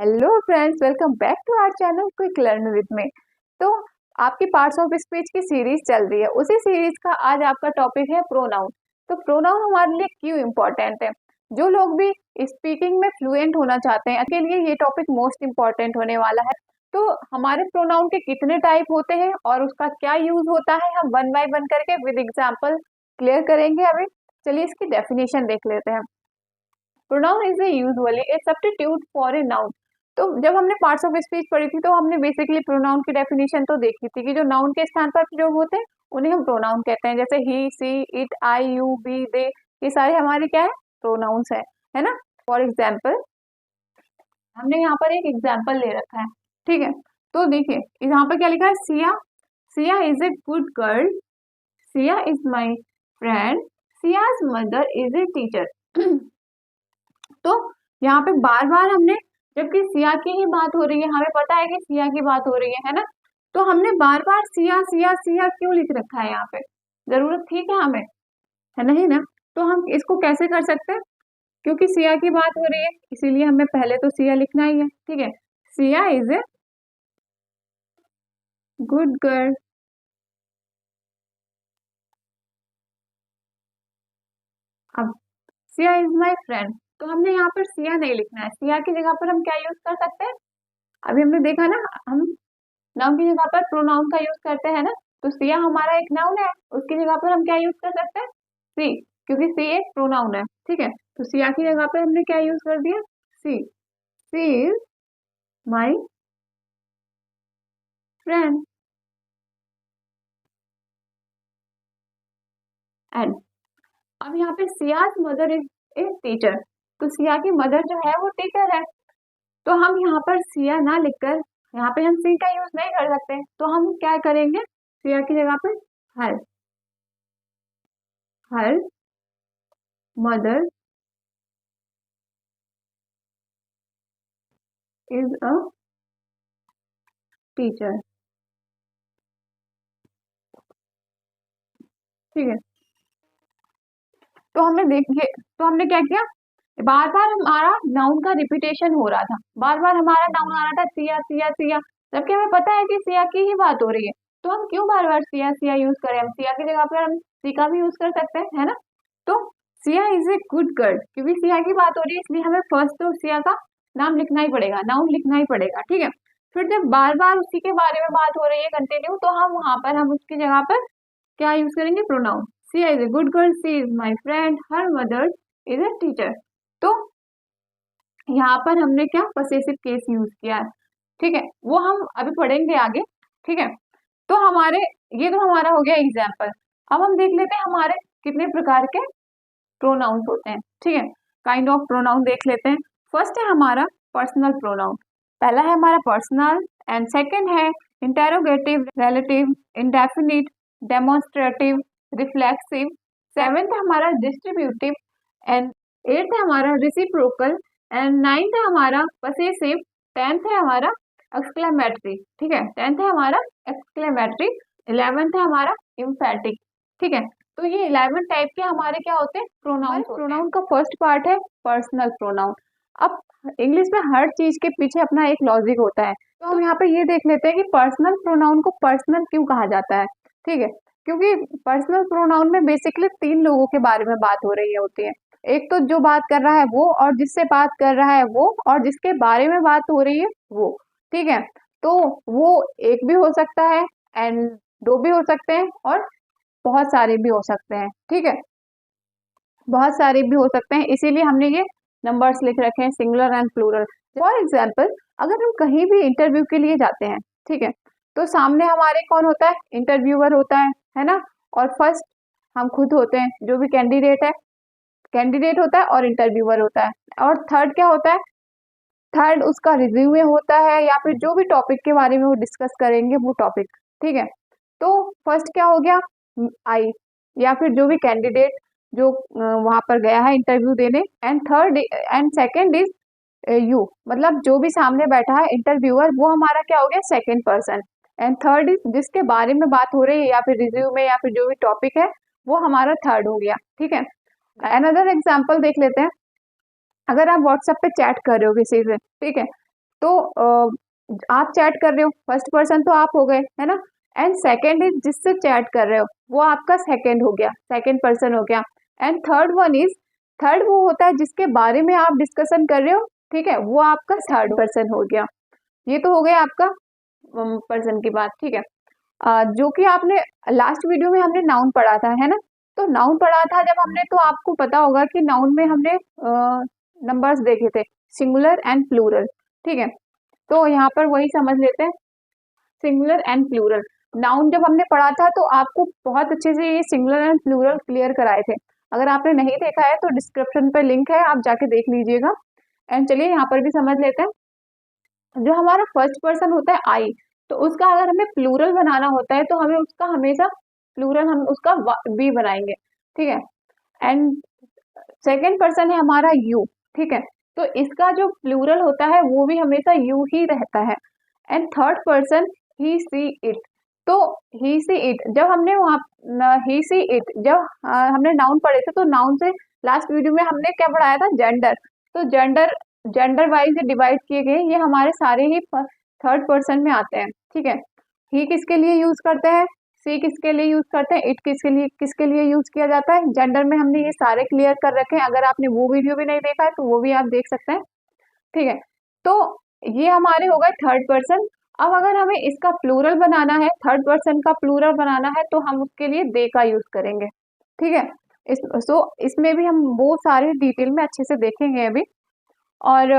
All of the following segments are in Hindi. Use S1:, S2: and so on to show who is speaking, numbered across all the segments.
S1: Hello friends, welcome back to our channel quick learn with me. तो आपकी पार्ट्स ऑफ स्पीच की सीरीज चल रही है, उसी सीरीज का आज आपका टॉपिक है प्रोनाउन। तो प्रोनाउन हमारे लिए क्यों इम्पोर्टेंट है? जो लोग भी स्पीकिंग में फ्लुएंट होना चाहते हैं के लिए ये टॉपिक मोस्ट इम्पोर्टेंट होने वाला है। तो हमारे प्रोनाउन के कितने टाइप होते हैं और उसका क्या यूज होता है, हम वन बाय वन करके विद एग्जाम्पल क्लियर करेंगे। अभी चलिए इसकी डेफिनेशन देख लेते हैं। Pronoun is usually A substitute for a noun. तो जब हमने पार्ट्स ऑफ स्पीच पढ़ी थी तो हमने बेसिकली प्रोनाउन की डेफिनेशन तो देखी थी कि जो नाउन के स्थान पर प्रयोग होते हैं उन्हें हम प्रोनाउन कहते हैं। जैसे ही, सी, इट, आई, यू, बी, दे, ये सारे हमारे क्या है? प्रोनाउंस है ना। फॉर एग्जाम्पल हमने यहाँ पर एक एग्जाम्पल ले रखा है, ठीक है। तो देखिए यहाँ पर क्या लिखा है, Siya, Siya is a good girl, Siya is my friend, Ciaz mother is a teacher. तो यहाँ पे बार बार हमने, जबकि सिया की ही बात हो रही है, हमें पता है कि सिया की बात हो रही है ना, तो हमने बार बार सिया सिया सिया क्यों लिख रखा है यहाँ पे? जरूरत थी क्या हमें? है नहीं ना। तो हम इसको कैसे कर सकते हैं? क्योंकि सिया की बात हो रही है इसीलिए हमें पहले तो सिया लिखना ही है, ठीक है। Siya is a good girl, अब सिया इज माई फ्रेंड, तो हमने यहाँ पर सिया नहीं लिखना है। सिया की जगह पर हम क्या यूज कर सकते हैं? अभी हमने देखा ना, हम नाउन की जगह पर प्रोनाउन का यूज करते हैं ना। तो सिया हमारा एक नाउन है, उसकी जगह पर हम क्या यूज कर सकते हैं? सी, क्योंकि सी एक प्रोनाउन है, ठीक है। तो सिया की जगह पर हमने क्या यूज कर दिया? सी, सी इज माई फ्रेंड। एंड अब यहाँ पे Ciaz mother is a teacher, तो सिया की मदर जो है वो टीचर है। तो हम यहाँ पर सिया ना लिखकर यहाँ पे हम सी का यूज नहीं कर सकते, तो हम क्या करेंगे? सिया की जगह पर her, her mother is a teacher, ठीक है। तो हमने देखिए, तो हमने क्या किया, बार बार हमारा नाउन का रिपीटेशन हो रहा था, बार बार हमारा नाउन आ रहा था सिया सिया सिया, जबकि हमें पता है कि सिया की ही बात हो रही है। तो हम क्यों बार बार सिया सिया यूज करें? हम सिया की जगह पर हम सी का भी यूज कर सकते हैं, है ना। तो Siya is a good girl, क्योंकि सिया की बात हो रही है इसलिए हमें फर्स्ट तो सिया का नाम लिखना ही पड़ेगा, नाउन लिखना ही पड़ेगा, ठीक है। फिर जब बार बार उसी के बारे में बात हो रही है कंटिन्यू, तो हम वहां पर हम उसकी जगह पर क्या यूज करेंगे? Pronoun. Siya is a good girl, she is my friend, her mother is a teacher. तो यहाँ पर हमने क्या पसेसिव केस यूज किया है, ठीक है, वो हम अभी पढ़ेंगे आगे, ठीक है। तो हमारे, ये तो हमारा हो गया एग्जाम्पल। अब हम देख लेते हैं हमारे कितने प्रकार के प्रोनाउंस होते हैं, ठीक है। काइंड ऑफ प्रोनाउन देख लेते हैं। फर्स्ट है हमारा पर्सनल प्रोनाउन, पहला है हमारा पर्सनल, एंड सेकंड है interrogative, relative, indefinite, demonstrative, reflexive, seventh है हमारा डिस्ट्रीब्यूटिव, एंड एट्थ है हमारा रिसिप्रोकल, एंड नाइन्थ है हमारा पसेसिव, टेंथ है हमारा एक्सक्लेमेटरी, ठीक है, टेंथ है हमारा एक्सक्लेमेटरी, 11th है हमारा इम्फेटिक, ठीक है। तो ये 11 टाइप के हमारे क्या होते हैं? प्रोनाउन। प्रोनाउन का फर्स्ट पार्ट है पर्सनल प्रोनाउन। अब इंग्लिश में हर चीज के पीछे अपना एक लॉजिक होता है, तो हम यहाँ पे ये देख लेते हैं कि पर्सनल प्रोनाउन को पर्सनल क्यों कहा जाता है, ठीक है। क्योंकि पर्सनल प्रोनाउन में बेसिकली 3 लोगों के बारे में बात हो रही होती है। एक तो जो बात कर रहा है वो, और जिससे बात कर रहा है वो, और जिसके बारे में बात हो रही है वो, ठीक है। तो वो एक भी हो सकता है, एंड 2 भी हो सकते हैं, और बहुत सारे भी हो सकते हैं, ठीक है। बहुत सारे भी हो सकते हैं, इसीलिए हमने ये नंबर्स लिख रखे हैं, singular and plural. For example अगर हम कहीं भी इंटरव्यू के लिए जाते हैं, ठीक है, तो सामने हमारे कौन होता है? इंटरव्यूअर होता है ना। और फर्स्ट हम खुद होते हैं, जो भी कैंडिडेट है, कैंडिडेट होता है, और इंटरव्यूअर होता है। और थर्ड क्या होता है? थर्ड उसका रिव्यू होता है, या फिर जो भी टॉपिक के बारे में वो डिस्कस करेंगे वो टॉपिक, ठीक है। तो फर्स्ट क्या हो गया? आई, या फिर जो भी कैंडिडेट जो वहां पर गया है इंटरव्यू देने, and third and second is you, मतलब जो भी सामने बैठा है इंटरव्यूअर, वो हमारा क्या हो गया? Second person. And third is जिसके बारे में बात हो रही है, या फिर रिव्यू में, या फिर जो भी टॉपिक है, वो हमारा थर्ड हो गया, ठीक है। अनदर एग्जाम्पल देख लेते हैं। अगर आप व्हाट्सएप पे चैट कर रहे हो किसी से, ठीक है, तो आप चैट कर रहे हो, फर्स्ट पर्सन तो आप हो गए, है ना। एंड सेकंड इज जिससे चैट कर रहे हो, वो आपका सेकंड हो गया, सेकंड पर्सन हो गया। And third one is, third वो होता है जिसके बारे में आप डिस्कशन कर रहे हो, ठीक है, वो आपका थर्ड पर्सन हो गया। ये तो हो गया आपका पर्सन की बात, ठीक है। जो कि आपने लास्ट वीडियो में हमने नाउन पढ़ा था, है ना। तो नाउन पढ़ा था जब हमने, तो आपको पता होगा कि नाउन में हमने नंबर्स देखे थे, सिंगुलर एंड प्लूरल, ठीक है। तो यहाँ पर वही समझ लेते हैं, सिंगुलर एंड प्लूरल। नाउन जब हमने पढ़ा था तो आपको बहुत अच्छे से ये सिंगुलर एंड प्लूरल क्लियर कराए थे। अगर आपने नहीं देखा है तो डिस्क्रिप्शन पे लिंक है, आप जाके देख लीजिएगा। एंड चलिए यहाँ पर भी समझ लेते हैं। जो हमारा फर्स्ट पर्सन होता है आई, तो उसका अगर हमें प्लूरल बनाना होता है तो हमें उसका हमेशा प्लूरल हम उसका वी बनाएंगे, ठीक है। एंड सेकेंड पर्सन है हमारा यू, ठीक है। तो इसका जो प्लूरल होता है वो भी हमेशा यू ही रहता है। And third person he see it, तो ही सी इट जब हमने वहाँ ही सी इट जब हमने नाउन पढ़े थे, तो नाउन से लास्ट वीडियो में हमने क्या पढ़ाया था, जेंडर। तो जेंडर, जेंडर वाइज डिवाइड किए गए, ये हमारे सारे ही थर्ड पर्सन में आते हैं, ठीक है। ही किसके लिए यूज करते हैं, सी किसके लिए यूज करते हैं, इट किसके लिए यूज किया जाता है। जेंडर में हमने ये सारे क्लियर कर रखे हैं, अगर आपने वो वीडियो भी नहीं देखा है तो वो भी आप देख सकते हैं, ठीक है। तो ये हमारे हो गए थर्ड पर्सन। अब अगर हमें इसका प्लूरल बनाना है, थर्ड पर्सन का प्लूरल बनाना है, तो हम उसके लिए दे का यूज करेंगे, ठीक है। इसमें भी हम वो सारे डिटेल में अच्छे से देखेंगे अभी। और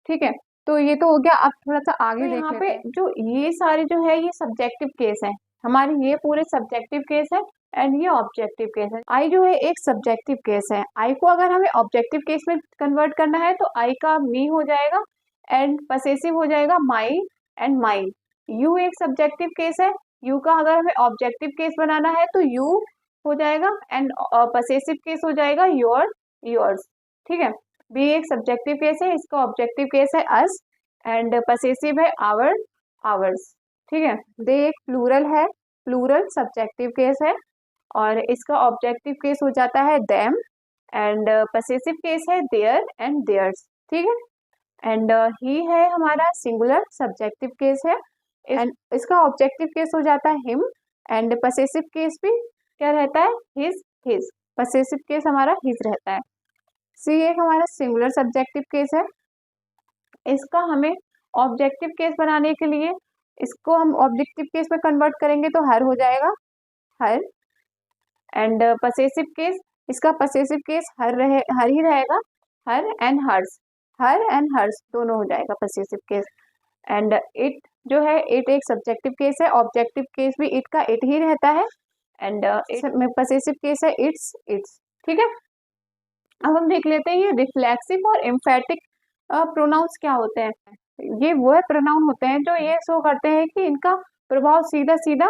S1: ठीक है, तो ये तो हो गया। अब थोड़ा सा आगे
S2: तो
S1: देख
S2: यहाँ
S1: लेते
S2: पे
S1: हैं।
S2: जो ये सारे जो है ये सब्जेक्टिव केस है हमारे, ये पूरे सब्जेक्टिव केस है एंड ये ऑब्जेक्टिव केस है। आई जो है एक सब्जेक्टिव केस है, आई को अगर हमें ऑब्जेक्टिव केस में कन्वर्ट करना है तो आई का मी हो जाएगा एंड पसेसिव हो जाएगा माई एंड माइन। यू एक सब्जेक्टिव केस है, यू का अगर हमें ऑब्जेक्टिव केस बनाना है तो यू हो जाएगा एंड पसेसिव केस हो जाएगा योर, योर्स, ठीक है। बी एक सब्जेक्टिव केस है, इसका ऑब्जेक्टिव केस है अस एंड पसेसिव है आवर, आवर्स, ठीक है। दे एक प्लूरल है, प्लूरल सब्जेक्टिव केस है और इसका ऑब्जेक्टिव केस हो जाता है देम एंड पसेसिव केस है देयर एंड देयर्स, ठीक है। एंड ही है हमारा सिंगुलर सब्जेक्टिव केस है एंड इसका ऑब्जेक्टिव केस हो जाता है हिम एंड पसेसिव केस भी क्या रहता है, हिज, हिज, पसेसिव केस हमारा हिज रहता है। सी एक हमारा सिंगुलर सब्जेक्टिव केस है, इसका हमें ऑब्जेक्टिव केस बनाने के लिए इसको हम ऑब्जेक्टिव केस में कन्वर्ट करेंगे तो हर हो जाएगा, हर। एंड पसेसिव केस, इसका पसेसिव केस हर ही रहेगा, her and hers, her and hers दोनों हो जाएगा पसेसिव केस। एंड इट जो है, इट एक सब्जेक्टिव केस है, ऑब्जेक्टिव केस भी इट का इट ही रहता है एंड में पसेसिव केस है इट्स, इट्स, ठीक है। अब हम देख लेते हैं ये रिफ्लेक्सिव और एम्फेटिक प्रोनाउंस क्या होते हैं। ये वो है प्रोनाउन होते हैं जो ये शो करते हैं कि इनका प्रभाव सीधा सीधा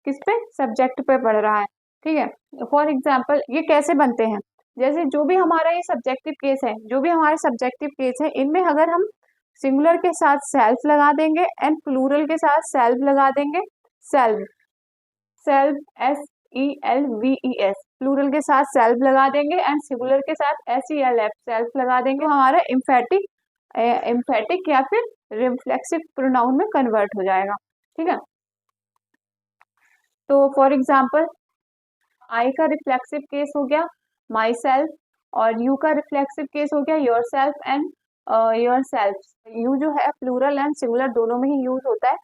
S2: किस पे, सब्जेक्ट पे पड़ रहा है, ठीक है। फॉर एग्जाम्पल ये कैसे बनते हैं, जैसे जो भी हमारा ये सब्जेक्टिव केस है, जो भी हमारे सब्जेक्टिव केस है, इनमें अगर हम सिंगुलर के साथ सेल्फ लगा देंगे एंड प्लूरल के साथ सेल्फ लगा देंगे, self, self S E L V E S, plural के साथ सेल्फ लगा देंगे एंड सिंगुलर के साथ S E L F, self लगा देंगे, तो हमारा एम्फेटिक, एम्फेटिक या फिर रिफ्लेक्सिव प्रोनाउन में कन्वर्ट हो जाएगा, ठीक है। तो फॉर एग्जाम्पल आई का रिफ्लेक्सिव केस हो गया माई सेल्फ और यू का रिफ्लेक्सिव केस हो गया your self and your self. You जो है प्लूरल एंड सिंगुलर दोनों में ही यूज होता है,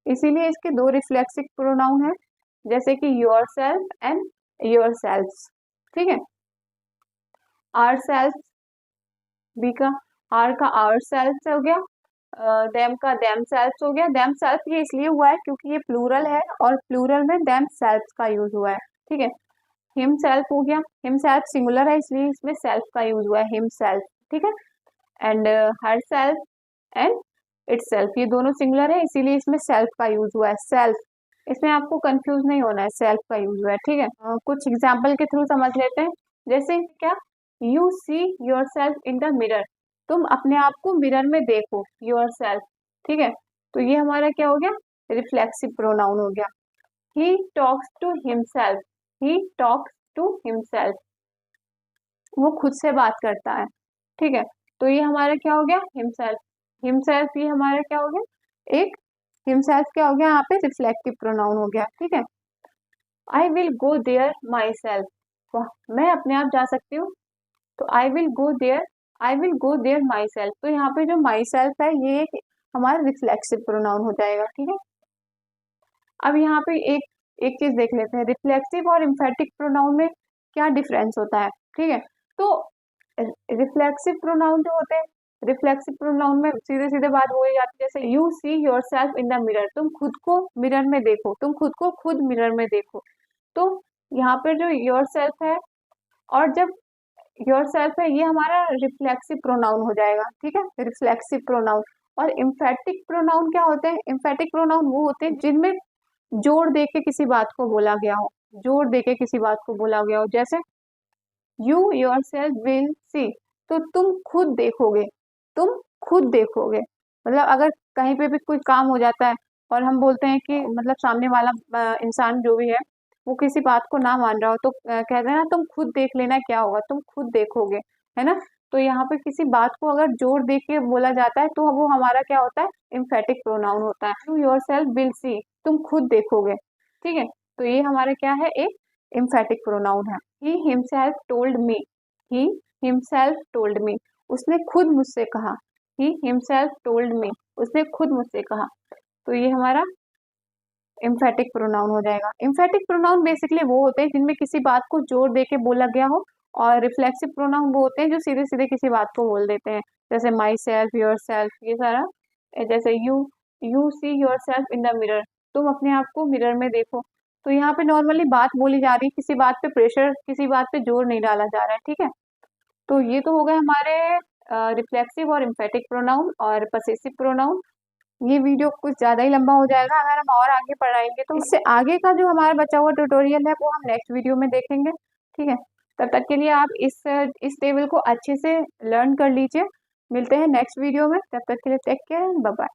S2: इसीलिए इसके दो रिफ्लेक्सिव प्रोनाउन है, जैसे कि your self and your self, ठीक है। आर सेल्फ, बी का आर का आवर सेल्फ हो गया, देम का देम सेल्फ हो गया। देम सेल्फ ये इसलिए हुआ है क्योंकि ये प्लूरल है और प्लूरल में देम सेल्फ का यूज हुआ है, ठीक है। हिम सेल्फ हो गया, हिम सेल्फ सिंगुलर है इसलिए इसमें सेल्फ का यूज हुआ है, हिम सेल्फ, ठीक है। And her self and it's self, ये दोनों सिंगुलर है इसीलिए इसमें सेल्फ का यूज हुआ है, सेल्फ। इसमें आपको कंफ्यूज नहीं होना है, सेल्फ का यूज हुआ है, ठीक है। कुछ एग्जाम्पल के थ्रू समझ लेते हैं, जैसे क्या, you see your self in the mirror, तुम अपने आप को मिरर में देखो, योर सेल्फ, ठीक है। तो ये हमारा क्या हो गया, रिफ्लेक्सिव प्रोनाउन हो गया। He talks to himself, he talks to himself, वो खुद से बात करता है, ठीक है। तो ये हमारा क्या हो गया, हिमसेल्फ। हिमसेल्फ ये हमारा क्या हो गया, एक हिमसेल्फ क्या हो गया यहाँ पे, रिफ्लेक्टिव प्रोनाउन हो गया, ठीक है। I will go there myself, मैं अपने आप जा सकती हूँ, तो I will go there myself, तो यहाँ पे जो माई सेल्फ है ये एक हमारा रिफ्लेक्सिव प्रोनाउन हो जाएगा, ठीक है। अब यहाँ पे एक एक चीज देख लेते हैं, रिफ्लेक्सिव और इम्फेटिक प्रोनाउन में क्या डिफरेंस होता है, ठीक है। तो रिफ्लेक्सिव प्रोनाउन जो होते हैं, रिफ्लेक्सिव प्रोनाउन में सीधे सीधे बात बोली जाती है, जैसे you see your self in the mirror, तुम खुद को मिरर में देखो, तुम खुद को खुद मिरर में देखो। तो यहाँ पे जो योर सेल्फ है, और जब योर सेल्फ है ये हमारा रिफ्लेक्सिव प्रोनाउन हो जाएगा, ठीक है, रिफ्लेक्सिव प्रोनाउन। और इम्फेटिक प्रोनाउन क्या होते हैं, इम्फेटिक प्रोनाउन वो होते हैं जिनमें जोर दे के किसी बात को बोला गया हो, जोर दे के किसी बात को बोला गया हो, जैसे you your self will see, तो तुम खुद देखोगे, तुम खुद देखोगे। मतलब अगर कहीं पे भी कोई काम हो जाता है और हम बोलते हैं कि मतलब सामने वाला इंसान जो भी है वो किसी बात को ना मान रहा हो, तो कहते हैं ना तुम खुद देख लेना क्या होगा, तुम खुद देखोगे, है ना। तो यहाँ पे किसी बात को अगर जोर दे के बोला जाता है तो वो हमारा क्या होता है, इम्फेटिक प्रोनाउन होता है। You your self will see, तुम खुद देखोगे, ठीक है। तो ये हमारा क्या है, एक इम्फेटिक प्रोनाउन है। He himself told me, he himself told me, उसने खुद मुझसे कहा, ही हिमसेल्फ टोल्ड मी, उसने खुद मुझसे कहा। तो ये हमारा इम्फेटिक प्रोनाउन हो जाएगा। इम्फेटिक प्रोनाउन बेसिकली वो होते हैं जिनमें किसी बात को जोर दे के बोला गया हो, और रिफ्लेक्सिव प्रोनाउन वो होते हैं जो सीधे सीधे किसी बात को बोल देते हैं, जैसे माई सेल्फ, योर सेल्फ, ये सारा। जैसे you see your self in the mirror, तुम अपने आप को मिरर में देखो। तो यहाँ पे नॉर्मली बात बोली जा रही है, किसी बात पे प्रेशर, किसी बात पे जोर नहीं डाला जा रहा है, ठीक है। तो ये तो हो गए हमारे रिफ्लेक्सिव और इम्फेटिक प्रोनाउन और पसेसिव प्रोनाउन। ये वीडियो कुछ ज्यादा ही लंबा हो जाएगा अगर हम और आगे पढ़ाएंगे, तो इससे आगे का जो हमारा बचा हुआ ट्यूटोरियल है वो हम नेक्स्ट वीडियो में देखेंगे, ठीक है। तब तक के लिए आप इस टेबल को अच्छे से लर्न कर लीजिए। मिलते हैं नेक्स्ट वीडियो में, तब तक के लिए टेक केयर, बाय बाय।